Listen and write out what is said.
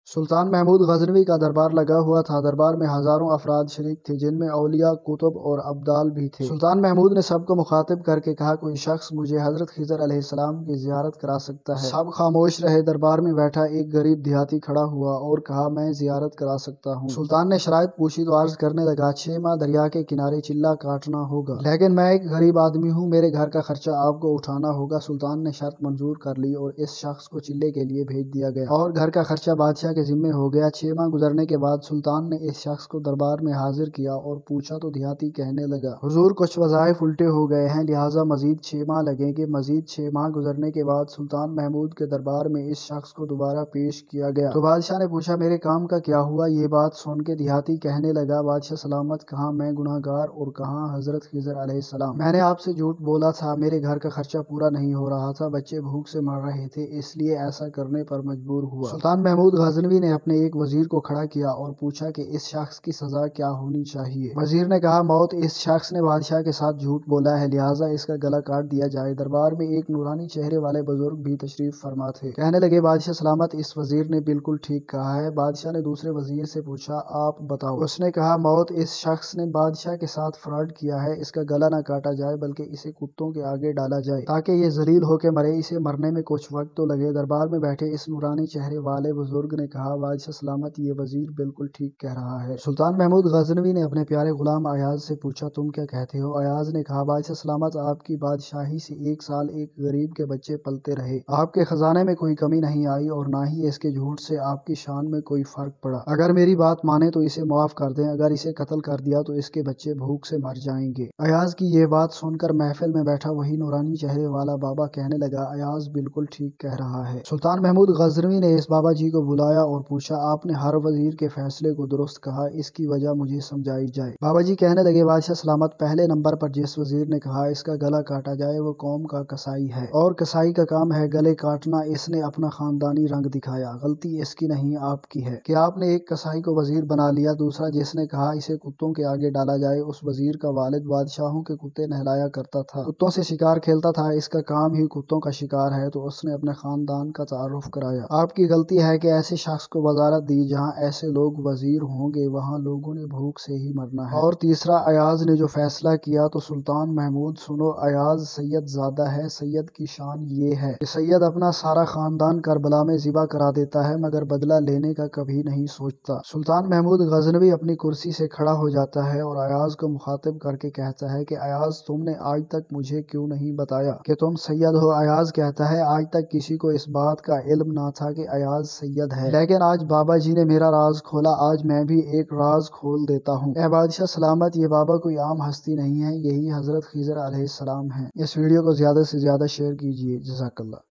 سلطان محمود غزنوی کا دربار لگا ہوا تھا۔ دربار میں ہزاروں افراد شریک تھے، جن میں اولیاء، کتب اور ابدال بھی تھے۔ سلطان محمود نے سب کو مخاطب کر کے کہا، کوئی شخص مجھے حضرت خضر علیہ السلام کی زیارت کرا سکتا ہے؟ سب خاموش رہے۔ دربار میں بیٹھا ایک غریب دیہاتی کھڑا ہوا اور کہا، میں زیارت کرا سکتا ہوں۔ سلطان نے شرائط پوچھی تو عرض کرنے لگا، 6 ماہ دریا کے کنارے چلہ کاٹنا ہوگا، لیکن میں ایک غریب آدمی ہوں، میرے گھر کا خرچہ آپ کو اٹھانا ہوگا۔ سلطان نے شرط منظور کر لی اور اس شخص کو چلے کے لیے بھیج دیا گیا اور گھر کا خرچہ بادشاہ کے ذمے ہو گیا۔ 6 ماہ گزرنے کے بعد سلطان نے اس شخص کو دربار میں حاضر کیا اور پوچھا تو دیہاتی کہنے لگا، حضور کچھ وظائف الٹے ہو گئے ہیں، لہٰذا مزید 6 ماہ لگیں گے۔ مزید 6 ماہ گزرنے کے بعد سلطان محمود کے دربار میں اس شخص کو دوبارہ پیش کیا گیا تو بادشاہ نے پوچھا، میرے کام کا کیا ہوا؟ یہ بات سن کے دیہاتی کہنے لگا، بادشاہ سلامت، کہاں میں گناہ گار اور کہاں حضرت خضر علیہ السلام۔ میں نے آپ سے جھوٹ بولا تھا، میرے گھر کا خرچہ پورا نہیں ہو رہا تھا، بچے بھوک سے مر رہے تھے، اس لیے ایسا کرنے پر مجبور ہوا۔ سلطان محمود غزنوی نے اپنے ایک وزیر کو کھڑا کیا اور پوچھا کہ اس شخص کی سزا کیا ہونی چاہیے؟ وزیر نے کہا، موت۔ اس شخص نے بادشاہ کے ساتھ جھوٹ بولا ہے، لہٰذا اس کا گلا کاٹ دیا جائے۔ دربار میں ایک نورانی چہرے والے بزرگ بھی تشریف فرما تھے، کہنے لگے، بادشاہ سلامت، اس وزیر نے بالکل ٹھیک کہا ہے۔ بادشاہ نے دوسرے وزیر سے پوچھا، آپ بتاؤ۔ اس نے کہا، موت۔ اس شخص نے بادشاہ کے ساتھ فراڈ کیا ہے، اس کا گلا نہ کاٹا جائے بلکہ اسے کتوں کے آگے ڈالا جائے تاکہ یہ ذلیل ہو کے مرے، اسے مرنے میں کچھ وقت تو لگے۔ دربار میں بیٹھے اس نورانی چہرے والے بزرگ نے کہا، بادشاہ سلامت، یہ وزیر بالکل ٹھیک کہہ رہا ہے۔ سلطان محمود غزنوی نے اپنے پیارے غلام ایاز سے پوچھا، تم کیا کہتے ہو؟ ایاز نے کہا، بادشاہ سلامت، آپ کی بادشاہی سے 1 سال ایک غریب کے بچے پلتے رہے، آپ کے خزانے میں کوئی کمی نہیں آئی اور نہ ہی اس کے جھوٹ سے آپ کی شان میں کوئی فرق پڑا۔ اگر میری بات مانے تو اسے معاف کر دیں، اگر اسے قتل کر دیا تو اس کے بچے بھوک سے مر جائیں گے۔ ایاز کی یہ بات سن کر محفل میں بیٹھا وہی نورانی چہرے والا بابا کہنے لگا، ایاز بالکل ٹھیک کہہ رہا ہے۔ سلطان محمود غزنوی نے اس بابا جی کو بلایا اور پوچھا، آپ نے ہر وزیر کے فیصلے کو درست کہا، اس کی وجہ مجھے سمجھائی جائے۔ بابا جی کہنے لگے، بادشاہ سلامت، پہلے نمبر پر جس وزیر نے کہا اس کا گلا کاٹا جائے وہ قوم کا کسائی ہے اور کسائی کا کام ہے گلے کاٹنا، اس نے اپنا خاندانی رنگ دکھایا، غلطی اس کی نہیں آپ کی ہے کہ آپ نے ایک کسائی کو وزیر بنا لیا۔ دوسرا جس نے کہا اسے کتوں کے آگے ڈالا جائے، اس وزیر کا والد بادشاہوں کے کتے نہلایا کرتا تھا، کتوں سے شکار کھیلتا تھا، اس کا کام ہی کتوں کا شکار ہے، تو اس نے اپنے خاندان کا تعارف کرایا۔ آپ کی غلطی ہے کہ ایسے شخص کو وزارت دی، جہاں ایسے لوگ وزیر ہوں گے وہاں لوگوں نے بھوک سے ہی مرنا ہے۔ اور تیسرا ایاز نے جو فیصلہ کیا تو سلطان محمود سنو، ایاز سید زادہ ہے، سید کی شان یہ ہے کہ سید اپنا سارا خاندان کربلا میں ذبح کرا دیتا ہے مگر بدلہ لینے کا کبھی نہیں سوچتا۔ سلطان محمود غزنوی اپنی کرسی سے کھڑا ہو جاتا ہے اور ایاز کو مخاطب کر کے کہتا ہے کہ ایاز، تم نے آج تک مجھے کیوں نہیں بتایا کہ تم سید ہو؟ ایاز کہتا ہے، آج تک کسی کو اس بات کا علم نہ تھا کہ ایاز سید ہے، لیکن آج بابا جی نے میرا راز کھولا، آج میں بھی ایک راز کھول دیتا ہوں۔ اے بادشاہ سلامت، یہ بابا کوئی عام ہستی نہیں ہے، یہی حضرت خضر علیہ السلام ہیں۔ اس ویڈیو کو زیادہ سے زیادہ شیئر کیجیے۔ جزاک اللہ۔